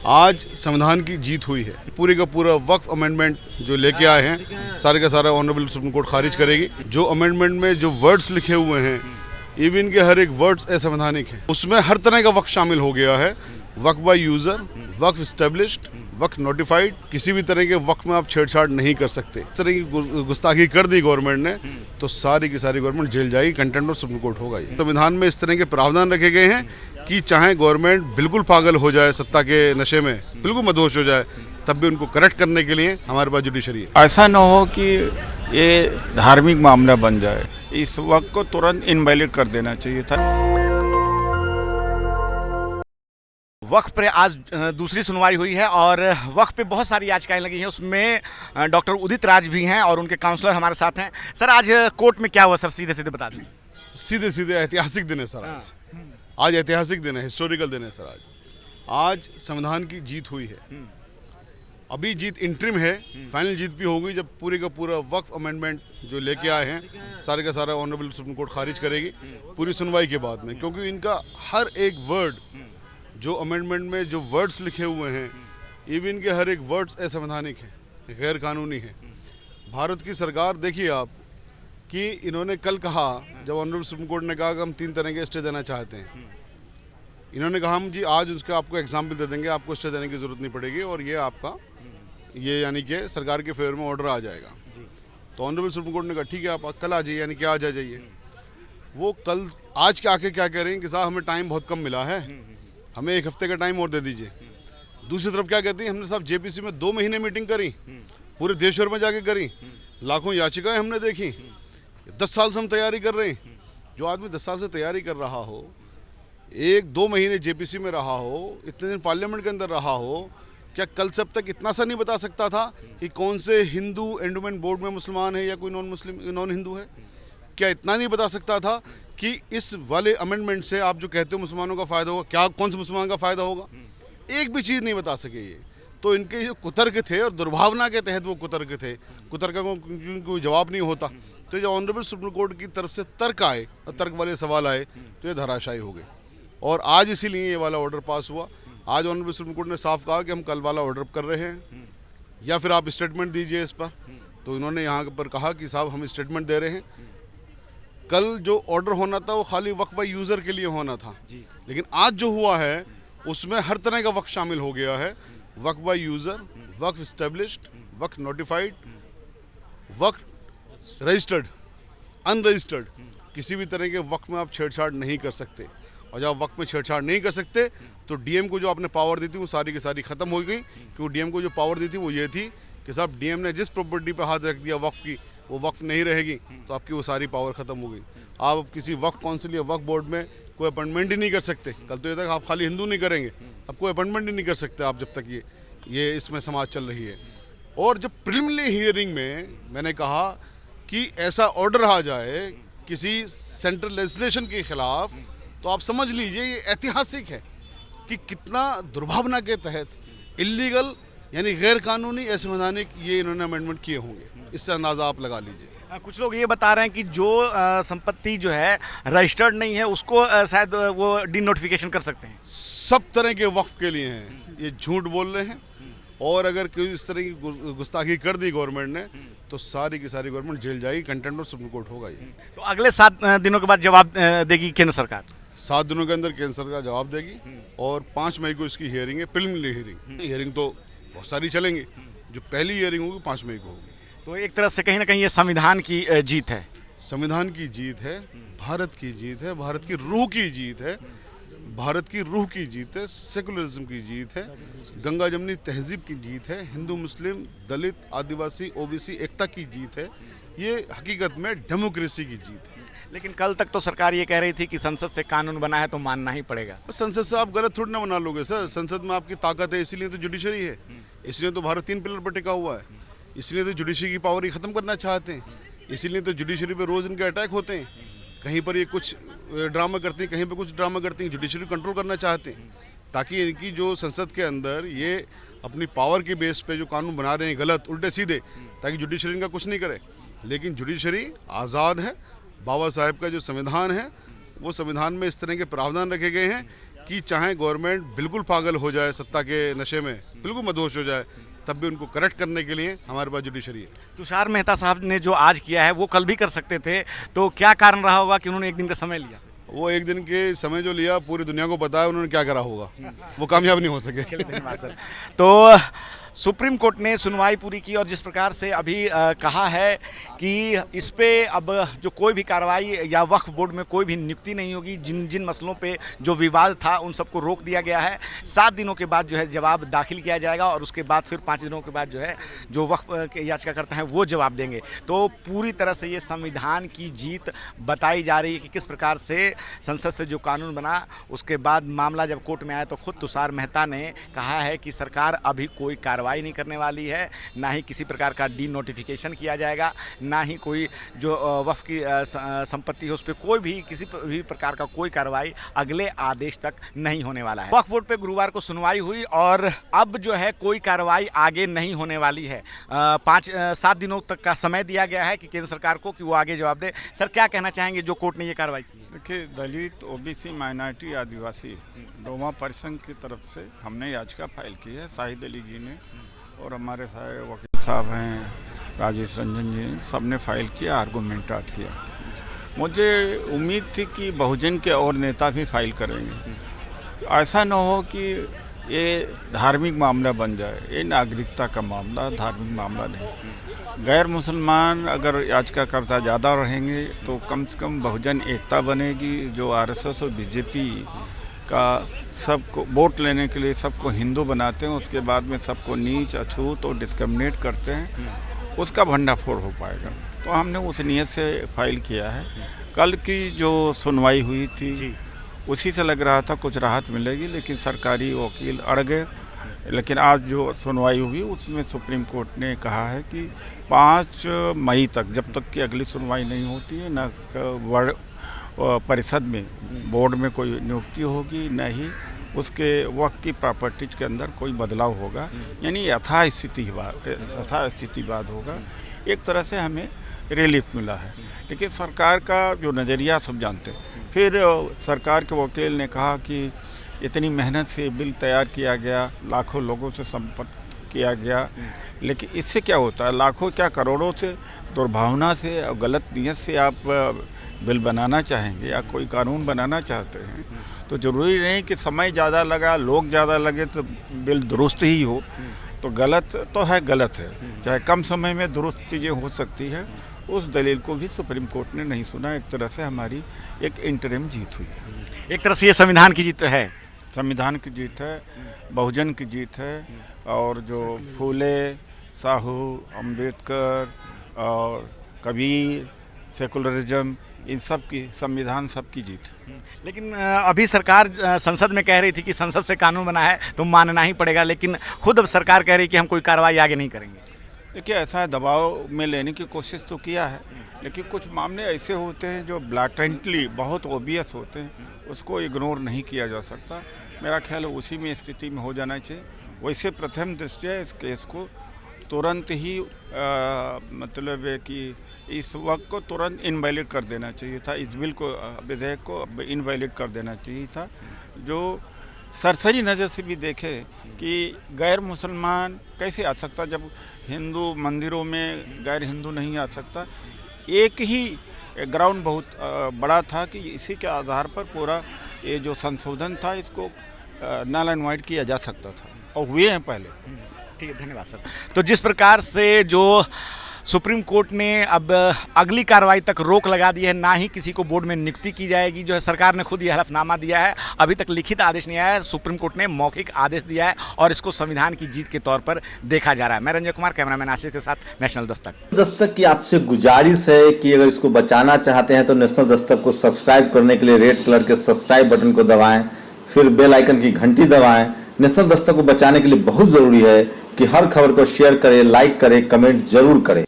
आज संविधान की जीत हुई है। पूरे का पूरा वक्फ अमेंडमेंट जो लेके आए हैं सारे का सारा ऑनरेबल सुप्रीम कोर्ट खारिज करेगी। जो अमेंडमेंट में जो वर्ड्स लिखे हुए हैं, इवन के हर एक वर्ड्स असंवैधानिक है। उसमें हर तरह का वक्फ शामिल हो गया है। Waqf by user, waqf established, waqf notified, किसी भी तरह के वक्फ में आप छेड़छाड़ नहीं कर सकते। इस तरह की गुस्ताखी कर दी गवर्नमेंट ने तो सारी की सारी गवर्नमेंट जेल जाएगी, कंटेम्प्ट ऑफ सुप्रीम कोर्ट होगा। ये संविधान में इस तरह के प्रावधान रखे गए हैं कि चाहे गवर्नमेंट बिल्कुल पागल हो जाए, सत्ता के नशे में बिल्कुल मदहोश हो जाए, तब भी उनको करेक्ट करने के लिए हमारे पास जुडिशरी है। ऐसा न हो कि ये धार्मिक मामला बन जाए। इस वक्त को तुरंत इनवैलिड कर देना चाहिए था। वक्फ पर आज दूसरी सुनवाई हुई है और वक्फ पे बहुत सारी याचिकाएं लगी हैं। उसमें डॉक्टर उदित राज भी हैं और उनके काउंसलर हमारे साथ हैं। सर, आज कोर्ट में क्या हुआ सर, सीधे सीधे बता दें। सीधे सीधे ऐतिहासिक दिन है सर। आज ऐतिहासिक दिन है, हिस्टोरिकल दिन है सर। आज संविधान की जीत हुई है। अभी जीत इंटरिम है, फाइनल जीत भी होगी जब पूरे का पूरा वक्फ अमेंडमेंट जो लेके आए हैं सारे का सारा ऑनरेबल सुप्रीम कोर्ट खारिज करेगी पूरी सुनवाई के बाद में। क्योंकि इनका हर एक वर्ड, जो अमेंडमेंट में जो वर्ड्स लिखे हुए हैं, इवन के हर एक वर्ड्स असंवैधानिक है, गैर कानूनी है। भारत की सरकार, देखिए आप, कि इन्होंने कल कहा, जब ऑनरेबल सुप्रीम कोर्ट ने कहा कि हम 3 तरह के स्टे देना चाहते हैं, इन्होंने कहा हम जी आज उसका आपको एग्जाम्पल दे देंगे, आपको स्टे देने की ज़रूरत नहीं पड़ेगी और ये आपका ये यानी कि सरकार के फेवर में ऑर्डर आ जाएगा। तो ऑनरेबल सुप्रीम कोर्ट ने कहा ठीक है, आप कल आ जाइए, यानी कि आज आ जाइए। वो कल आज के आके क्या कह रहे हैं कि साहब हमें टाइम बहुत कम मिला है, हमें 1 हफ्ते का टाइम और दे दीजिए। दूसरी तरफ क्या कहती हैं, हमने साहब जेपीसी में 2 महीने मीटिंग करी, पूरे देश भर में जाके करी, लाखों याचिकाएं हमने देखी, 10 साल से हम तैयारी कर रहे हैं। जो आदमी 10 साल से तैयारी कर रहा हो, 1-2 महीने जेपीसी में रहा हो, इतने दिन पार्लियामेंट के अंदर रहा हो, क्या कल से अब तक इतना सा नहीं बता सकता था कि कौन से हिंदू एंडोमेंट बोर्ड में मुसलमान है या कोई नॉन हिंदू है? क्या इतना नहीं बता सकता था कि इस वाले अमेंडमेंट से आप जो कहते हो मुसलमानों का फ़ायदा होगा, क्या कौन से मुसलमान का फ़ायदा होगा? एक भी चीज़ नहीं बता सके ये। तो इनके जो कुतर्क थे और दुर्भावना के तहत वो कुतर्क थे, कुतर्क का कोई जवाब नहीं होता। तो जब ऑनरेबल सुप्रीम कोर्ट की तरफ से तर्क आए और तर्क वाले सवाल आए तो ये धराशायी हो गए और आज इसीलिए ये वाला ऑर्डर पास हुआ। आज ऑनरेबल सुप्रीम कोर्ट ने साफ कहा कि हम कल वाला ऑर्डर कर रहे हैं या फिर आप स्टेटमेंट दीजिए इस पर। तो इन्होंने यहाँ पर कहा कि साहब हम स्टेटमेंट दे रहे हैं। कल जो ऑर्डर होना था वो खाली वक्फ बाय यूज़र के लिए होना था, लेकिन आज जो हुआ है उसमें हर तरह का वक्फ शामिल हो गया है। Waqf by user, waqf established, waqf notified, waqf registered, unregistered, किसी भी तरह के वक्फ में आप छेड़छाड़ नहीं कर सकते। और जब वक्त में छेड़छाड़ नहीं कर सकते तो डीएम को जो आपने पावर दी थी वो सारी की सारी ख़त्म हो गई। क्योंकि डीएम को जो पावर दी थी वो ये थी कि साहब डीएम ने जिस प्रॉपर्टी पे हाथ रख दिया वक्फ की, वो वक्फ नहीं रहेगी, तो आपकी वो सारी पावर ख़त्म हो गई। आप किसी वक्फ काउंसिल या वक्फ बोर्ड में कोई अपॉइंटमेंट ही नहीं कर सकते। कल तो ये तक आप खाली हिंदू नहीं करेंगे, अब कोई अपॉइंटमेंट ही नहीं कर सकते आप, जब तक ये इसमें समाज चल रही है। और जब प्रिलिमिनरी हियरिंग में मैंने कहा कि ऐसा ऑर्डर आ जाए किसी सेंट्रल लेजिस्लेशन के खिलाफ, तो आप समझ लीजिए ये ऐतिहासिक है कि कितना दुर्भावना के तहत इल्लीगल यानी गैर कानूनी असंवैधानिक ये इन्होंने अमेंडमेंट किए होंगे। इससे अंदाज़ा आप लगा लीजिए। कुछ लोग ये बता रहे हैं कि जो संपत्ति जो है रजिस्टर्ड नहीं है उसको शायद वो डिनोटिफिकेशन कर सकते हैं। सब तरह के वक्फ के लिए हैं, ये झूठ बोल रहे हैं। और अगर कोई इस तरह की गुस्ताखी कर दी गवर्नमेंट ने तो सारी की सारी गवर्नमेंट जेल जाएगी, कंटेम्प्ट ऑफ सुप्रीम कोर्ट होगा ये। तो अगले 7 दिनों के बाद जवाब देगी केंद्र सरकार। 7 दिनों के अंदर केंद्र सरकार जवाब देगी और 5 मई को इसकी हियरिंग है, प्रिलिमिनरी हियरिंग। हियरिंग तो बहुत सारी चलेंगी, जो पहली हियरिंग होगी 5 मई को होगी। तो एक तरह से कहीं ना कहीं ये संविधान की जीत है। संविधान की जीत है, भारत की जीत है, भारत की रूह की जीत है, भारत की रूह की जीत है, सेकुलरिज्म की जीत है, गंगा जमनी तहजीब की जीत है, हिंदू मुस्लिम दलित आदिवासी ओबीसी एकता की जीत है। ये हकीकत में डेमोक्रेसी की जीत है। लेकिन कल तक तो सरकार ये कह रही थी कि संसद से कानून बना है तो मानना ही पड़ेगा। संसद से आप गलत थोड़ी ना बना लोगे सर। संसद में आपकी ताकत है, इसीलिए तो जुडिशरी है, इसलिए तो भारत 3 पिलर पर टिका हुआ है, इसलिए तो जुडिशरी की पावर ही ख़त्म करना चाहते हैं, इसीलिए तो जुडिशरी पे रोज़ इनके अटैक होते हैं। कहीं पर ये कुछ ड्रामा करती हैं, कहीं पर कुछ ड्रामा करती हैं, जुडिशरी कंट्रोल करना चाहते हैं ताकि इनकी जो संसद के अंदर ये अपनी पावर के बेस पे जो कानून बना रहे हैं गलत उल्टे सीधे, ताकि जुडिशरी इनका कुछ नहीं करे। लेकिन जुडिशरी आज़ाद है। बाबा साहेब का जो संविधान है वो संविधान में इस तरह के प्रावधान रखे गए हैं कि चाहे गवर्नमेंट बिल्कुल पागल हो जाए, सत्ता के नशे में बिल्कुल मदहोश हो जाए, तब भी उनको करेक्ट करने के लिए हमारे पास जुडिशरी है। तुषार मेहता साहब ने जो आज किया है वो कल भी कर सकते थे, तो क्या कारण रहा होगा कि उन्होंने एक दिन का समय लिया? वो एक दिन के समय जो लिया पूरी दुनिया को पता है उन्होंने क्या करा होगा, वो कामयाब नहीं हो सके। धन्यवाद सर। तो सुप्रीम कोर्ट ने सुनवाई पूरी की और जिस प्रकार से अभी कहा है कि इस पे अब जो कोई भी कार्रवाई या वक्फ बोर्ड में कोई भी नियुक्ति नहीं होगी, जिन जिन मसलों पे जो विवाद था उन सबको रोक दिया गया है। 7 दिनों के बाद जो है जवाब दाखिल किया जाएगा और उसके बाद फिर 5 दिनों के बाद जो है जो वक्फ के याचिकाकर्ता हैं वो जवाब देंगे। तो पूरी तरह से ये संविधान की जीत बताई जा रही है कि किस प्रकार से संसद से जो कानून बना उसके बाद मामला जब कोर्ट में आया तो खुद तुषार मेहता ने कहा है कि सरकार अभी कोई कार्रवाई नहीं करने वाली है, ना ही किसी प्रकार का डी नोटिफिकेशन किया जाएगा, ना ही कोई जो वक्फ की संपत्ति है उस पर कोई भी किसी भी प्रकार का कोई कार्रवाई अगले आदेश तक नहीं होने वाला है। वक्फ बोर्ड पे गुरुवार को सुनवाई हुई और अब जो है कोई कार्रवाई आगे नहीं होने वाली है। 7 दिनों तक का समय दिया गया है कि केंद्र सरकार को कि वो आगे जवाब दे। सर क्या कहना चाहेंगे जो कोर्ट ने ये कार्रवाई की? देखिए, दलित, ओबीसी, माइनॉरिटी, आदिवासी डोमा परिसंघ की तरफ से हमने याचिका फाइल की है। शाहिद अली जी ने और हमारे सारे वकील साहब हैं, राजेश रंजन जी, सब ने फाइल किया, आर्गूमेंटाट किया। मुझे उम्मीद थी कि बहुजन के और नेता भी फाइल करेंगे। ऐसा न हो कि ये धार्मिक मामला बन जाए। ये नागरिकता का मामला, धार्मिक मामला नहीं। गैर मुसलमान अगर याचिकाकर्ता ज़्यादा रहेंगे तो कम से कम बहुजन एकता बनेगी। जो आरएसएस और बीजेपी का सबको वोट लेने के लिए सबको हिंदू बनाते हैं, उसके बाद में सबको नीच, अछूत और डिस्क्रिमिनेट करते हैं, उसका भंडाफोड़ हो पाएगा। तो हमने उस नीयत से फाइल किया है। कल की जो सुनवाई हुई थी उसी से लग रहा था कुछ राहत मिलेगी, लेकिन सरकारी वकील अड़ गए। लेकिन आज जो सुनवाई हुई उसमें सुप्रीम कोर्ट ने कहा है कि 5 मई तक, जब तक कि अगली सुनवाई नहीं होती है, न परिषद में बोर्ड में कोई नियुक्ति होगी, न ही उसके वक्त की प्रॉपर्टीज के अंदर कोई बदलाव होगा, यानी यथास्थितिवाद होगा। एक तरह से हमें रिलीफ मिला है। लेकिन सरकार का जो नज़रिया सब जानते हैं। फिर सरकार के वकील ने कहा कि इतनी मेहनत से बिल तैयार किया गया, लाखों लोगों से संपर्क किया गया, लेकिन इससे क्या होता है? लाखों क्या करोड़ों से दुर्भावना से और गलत नीयत से आप बिल बनाना चाहेंगे या कोई कानून बनाना चाहते हैं तो ज़रूरी नहीं कि समय ज़्यादा लगा, लोग ज़्यादा लगे तो बिल दुरुस्त ही हो। तो गलत तो है, गलत है। चाहे कम समय में दुरुस्त चीज़ें हो सकती है। उस दलील को भी सुप्रीम कोर्ट ने नहीं सुना। एक तरह से हमारी एक इंटरिम जीत हुई है। एक तरह से ये संविधान की जीत है। संविधान की जीत है, बहुजन की जीत है। और जो फूले, साहू, अम्बेडकर और कबीर, सेकुलरिज्म, इन सब की संविधान सबकी जीत। लेकिन अभी सरकार संसद में कह रही थी कि संसद से कानून बना है तो मानना ही पड़ेगा, लेकिन खुद अब सरकार कह रही है कि हम कोई कार्रवाई आगे नहीं करेंगे। देखिए, ऐसा दबाव में लेने की कोशिश तो किया है, लेकिन कुछ मामले ऐसे होते हैं जो ब्लैटेंटली बहुत ओबियस होते हैं, उसको इग्नोर नहीं किया जा सकता। मेरा ख्याल है उसी में स्थिति में हो जाना चाहिए। वैसे प्रथम दृष्टया इस केस को तुरंत ही मतलब है कि इस वक्त को तुरंत इनवैलिड कर देना चाहिए था। इस बिल को, विधेयक को इनवैलिड कर देना चाहिए था। जो सरसरी नज़र से भी देखे कि गैर मुसलमान कैसे आ सकता, जब हिंदू मंदिरों में गैर हिंदू नहीं आ सकता। एक ही ग्राउंड बहुत बड़ा था कि इसी के आधार पर पूरा ये जो संशोधन था इसको नल एंड वाइड किया जा सकता था, और हुए हैं पहले। ठीक है, धन्यवाद सर। तो जिस प्रकार से जो सुप्रीम कोर्ट ने अब अगली कार्रवाई तक रोक लगा दी है, ना ही किसी को बोर्ड में नियुक्ति की जाएगी, जो है सरकार ने खुद ये हलफनामा दिया है। अभी तक लिखित आदेश नहीं आया है, सुप्रीम कोर्ट ने मौखिक आदेश दिया है और इसको संविधान की जीत के तौर पर देखा जा रहा है। मैं रंजय कुमार, कैमरामैन आशीष के साथ, नेशनल दस्तक की आपसे गुजारिश है कि अगर इसको बचाना चाहते हैं तो नेशनल दस्तक को सब्सक्राइब करने के लिए रेड कलर के सब्सक्राइब बटन को दबाएं, फिर बेल आइकन की घंटी दबाएं। नेशनल दस्तक को बचाने के लिए बहुत जरूरी है कि हर खबर को शेयर करें, लाइक करें, कमेंट जरूर करें।